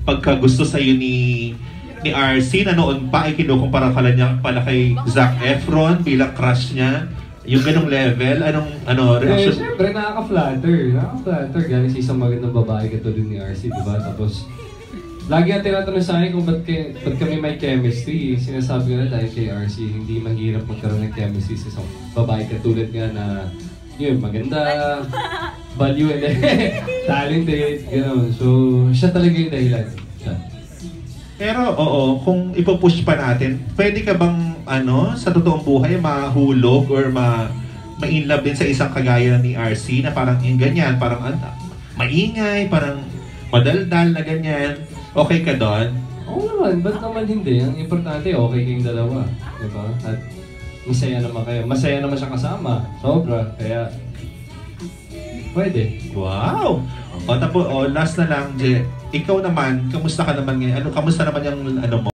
pagkagusto sa'yo ni RC na noon pa ay kinukumpara ka niya pala kay Zac Efron bilang crush niya. Yung ganong level, reaction? Siyempre, nakaka-flatter. Nakaka-flatter. Galing sa isang magandang babae katulad ni RC, diba? Tapos, lagi ang tinatanong sa akin kung ba't kami may chemistry. Sinasabi ko na dahil kay RC, hindi mahirap magkaroon ng chemistry sa isang babae katulad nga na, yun, maganda, value, and talented, gano'n. So, siya talaga yung dahilan. Pero oo, kung ipupush pa natin, pwede ka bang sa totoong buhay mahulog or ma-in love din sa isang kagaya ni RC na parang yung ganyan, parang maingay, parang madaldal na ganyan. Okay ka doon? Oo naman, ba't naman hindi? Ang importante, okay kayong dalawa. Diba? At masaya naman kayo. Masaya naman siya kasama. Sobra. Kaya, pwede. Wow! O tapos, last na lang, Je. Ikaw naman, kamusta ka naman ngayon? Kamusta naman yung mo?